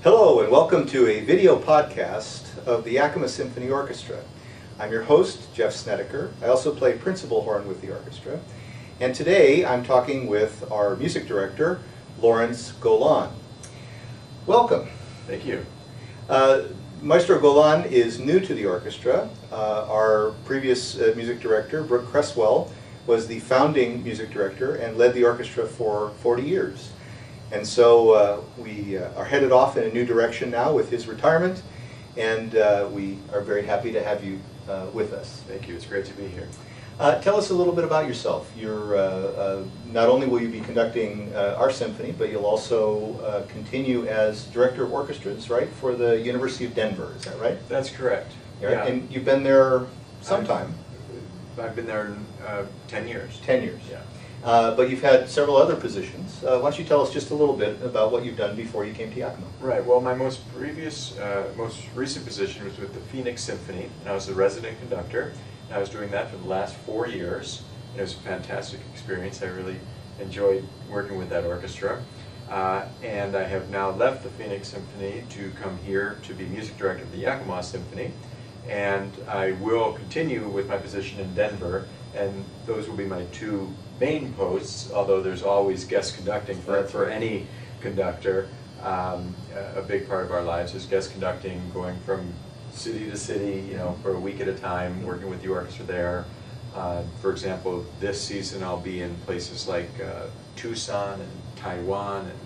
Hello and welcome to a video podcast of the Yakima Symphony Orchestra. I'm your host, Jeff Snedeker. I also play principal horn with the orchestra. And today I'm talking with our music director, Lawrence Golan. Welcome. Thank you. Maestro Golan is new to the orchestra. Our previous music director, Brooke Cresswell, was the founding music director and led the orchestra for 40 years. And so we are headed off in a new direction now with his retirement, and we are very happy to have you with us. Thank you. It's great to be here. Tell us a little bit about yourself. You're not only will you be conducting our symphony, but you'll also continue as director of orchestras, right, for the University of Denver. Is that right? That's correct. Right? Yeah. And you've been there some time. I've been there 10 years. 10 years. Yeah. But you've had several other positions. Why don't you tell us just a little bit about what you've done before you came to Yakima? Right. Well, my most recent position was with the Phoenix Symphony, and I was the resident conductor. And I was doing that for the last 4 years. And it was a fantastic experience. I really enjoyed working with that orchestra. And I have now left the Phoenix Symphony to come here to be music director of the Yakima Symphony. And I will continue with my position in Denver, and those will be my two main posts, although there's always guest conducting for any conductor. A big part of our lives is guest conducting, going from city to city, you know, for a week at a time, working with the orchestra there. For example, this season I'll be in places like Tucson and Taiwan and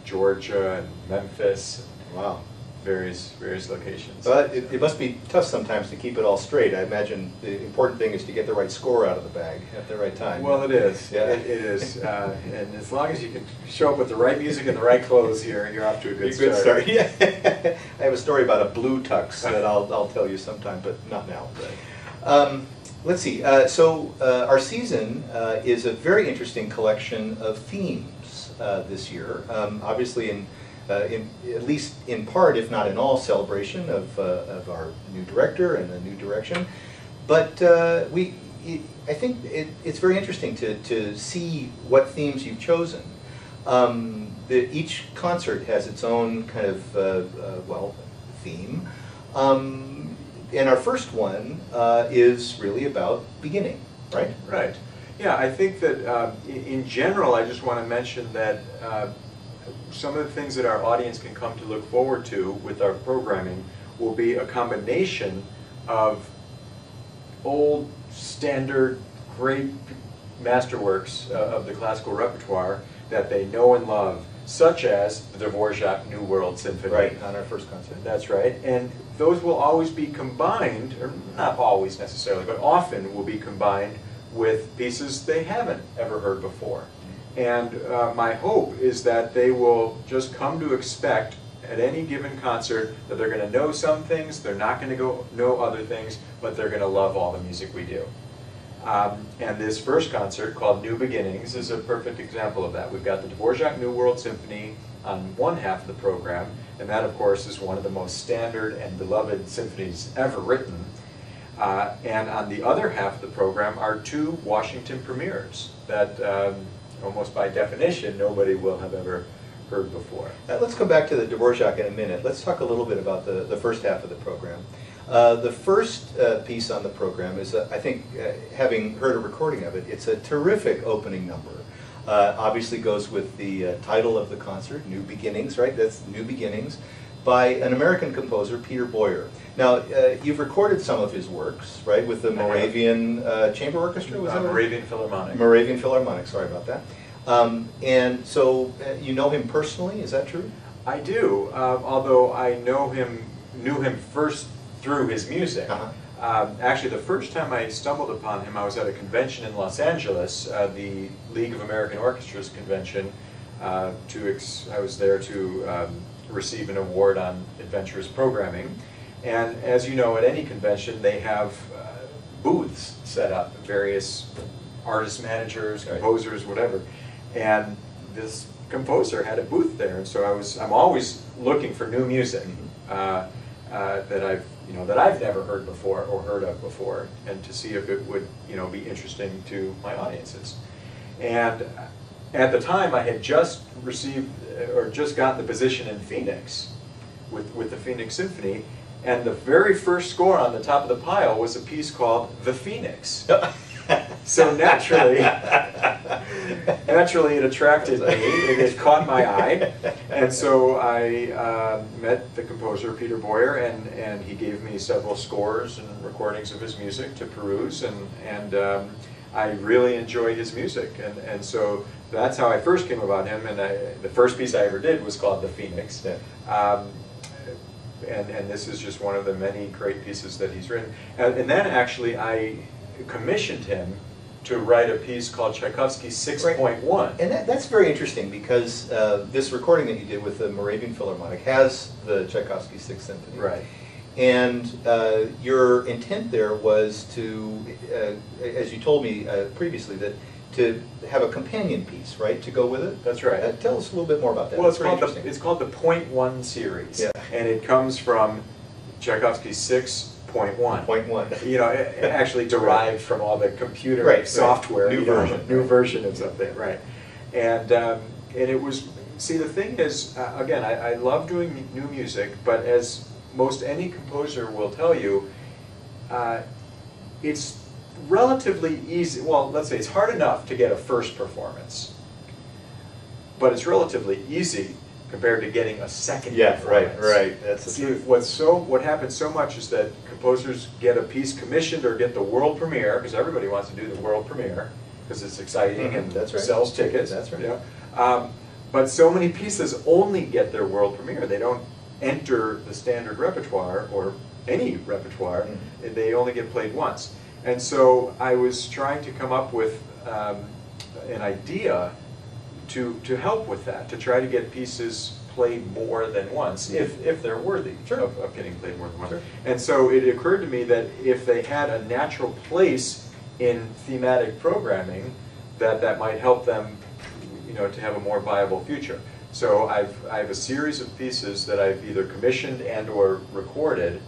Georgia and Memphis. Wow. Various locations. But it must be tough sometimes to keep it all straight. I imagine the important thing is to get the right score out of the bag at the right time. Well, it is. Yeah. It is. And as long as you can show up with the right music and the right clothes, you're off to a good start. Good start. Yeah. I have a story about a blue tux that I'll tell you sometime, but not now. Let's see. So our season is a very interesting collection of themes this year. Obviously, at least in part, if not in all, celebration of our new director and the new direction. But I think it's very interesting to see what themes you've chosen. Each concert has its own kind of, theme. And our first one is really about beginning, right? Right. Yeah, I think that in general, I just want to mention that some of the things that our audience can come to look forward to with our programming will be a combination of old, standard, great masterworks of the classical repertoire that they know and love, such as the Dvorak New World Symphony. Right, on our first concert. That's right. And those will always be combined, or not always necessarily, but often will be combined with pieces they haven't ever heard before. And my hope is that they will just come to expect at any given concert that they're going to know some things, they're not going to know other things, but they're going to love all the music we do. And this first concert, called New Beginnings, is a perfect example of that. We've got the Dvorak New World Symphony on one half of the program, and that, of course, is one of the most standard and beloved symphonies ever written. And on the other half of the program are two Washington premieres that almost by definition, nobody will have ever heard before. Let's come back to the Dvorak in a minute. Let's talk a little bit about the first half of the program. The first piece on the program is, I think, having heard a recording of it, it's a terrific opening number. Obviously goes with the title of the concert, New Beginnings, right? That's New Beginnings, by an American composer, Peter Boyer. Now, you've recorded some of his works, right, with the Moravian Chamber Orchestra? Was that Moravian Philharmonic. Moravian Philharmonic, sorry about that. And so you know him personally, is that true? I do, although I knew him first through his music. Actually, the first time I stumbled upon him, I was at a convention in Los Angeles, the League of American Orchestras convention. I was there to receive an award on adventurous programming. And as you know, at any convention, they have booths set up, various artist managers, composers, whatever. And this composer had a booth there, and so I'm always looking for new music that I've never heard before or heard of before, and to see if it would be interesting to my audiences. And at the time, I had just received or just gotten the position in Phoenix, with the Phoenix Symphony, and the very first score on the top of the pile was a piece called The Phoenix. So naturally it attracted me, it caught my eye, and so I met the composer, Peter Boyer, and he gave me several scores and recordings of his music to peruse, and I really enjoyed his music, and so that's how I first came about him, and the first piece I ever did was called The Phoenix. Yeah. And this is just one of the many great pieces that he's written. And then actually I commissioned him to write a piece called Tchaikovsky's 6.1. And that's very interesting because this recording that you did with the Moravian Philharmonic has the Tchaikovsky Sixth Symphony. Right. And your intent there was to, as you told me previously, that to have a companion piece, right, to go with it? That's right. Tell us a little bit more about that. Well, it's called the .1 series, yeah. And it comes from Tchaikovsky's 6.1. .1. You know, it actually derived from all the computer software. Right. New version of something, right. And it was, see, the thing is, again, I love doing new music, but as most any composer will tell you, it's relatively easy. Well, let's say it's hard enough to get a first performance, but it's relatively easy compared to getting a second performance. Right. That's the truth. What happens so much is that composers get a piece commissioned or get the world premiere, because everybody wants to do the world premiere because it's exciting and sells tickets. That's right. You know? But so many pieces only get their world premiere. They don't enter the standard repertoire or any repertoire. They only get played once. And so I was trying to come up with an idea to help with that, to try to get pieces played more than once, if they're worthy of getting played more than once. Sure. And so it occurred to me that if they had a natural place in thematic programming, that might help them, you know, to have a more viable future. So I have a series of pieces that I've either commissioned and or recorded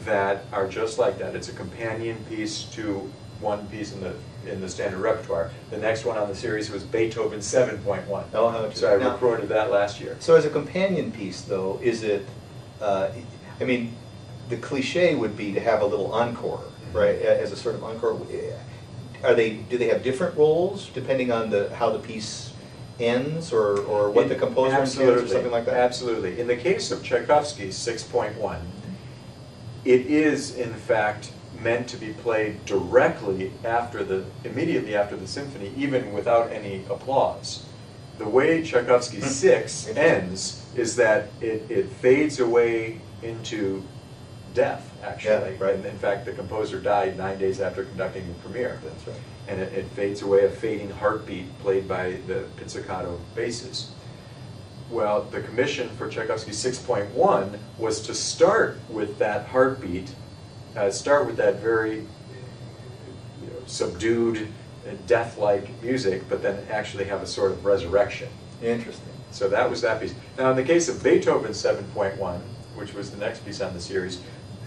that are just like that. It's a companion piece to one piece in the standard repertoire. The next one on the series was Beethoven 7.1. Oh, so I recorded that last year. So as a companion piece, though, is it? I mean, the cliche would be to have a little encore, right? As a sort of encore. Do they have different roles depending on how the piece ends or what the composer feels or something like that? Absolutely. In the case of Tchaikovsky's 6.1, it is in fact meant to be played directly immediately after the symphony, even without any applause. The way Tchaikovsky's 6 ends is that it fades away into death, actually. Yeah, right. And in fact, the composer died 9 days after conducting the premiere. That's right. And it fades away, a fading heartbeat played by the pizzicato basses. Well, the commission for Tchaikovsky's 6.1 was to start with that heartbeat, start with that very subdued, death-like music, but then actually have a sort of resurrection. Interesting. So that was that piece. Now, in the case of Beethoven 7.1, which was the next piece on the series,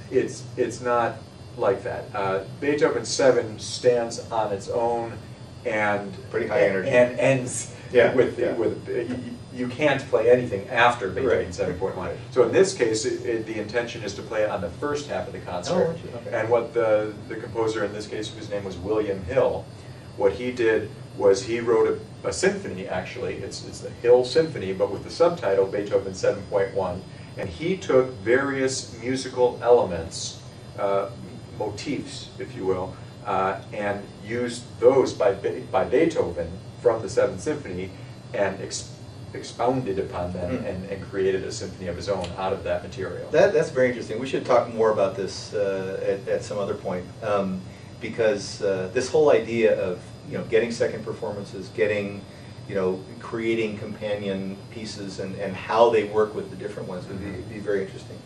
it's not like that. Beethoven 7 stands on its own and pretty high energy, and ends with you can't play anything after Beethoven 7.1. So in this case, the intention is to play it on the first half of the concert. Oh, okay. And what the composer in this case, whose name was William Hill, what he did was he wrote a symphony, actually. It's the Hill Symphony, but with the subtitle Beethoven 7.1. And he took various musical elements, motifs, if you will, and used those by Beethoven from the Seventh Symphony and expounded upon them and created a symphony of his own out of that material. That's very interesting. We should talk more about this at some other point, because this whole idea of getting second performances, creating companion pieces, and how they work with the different ones would be very interesting.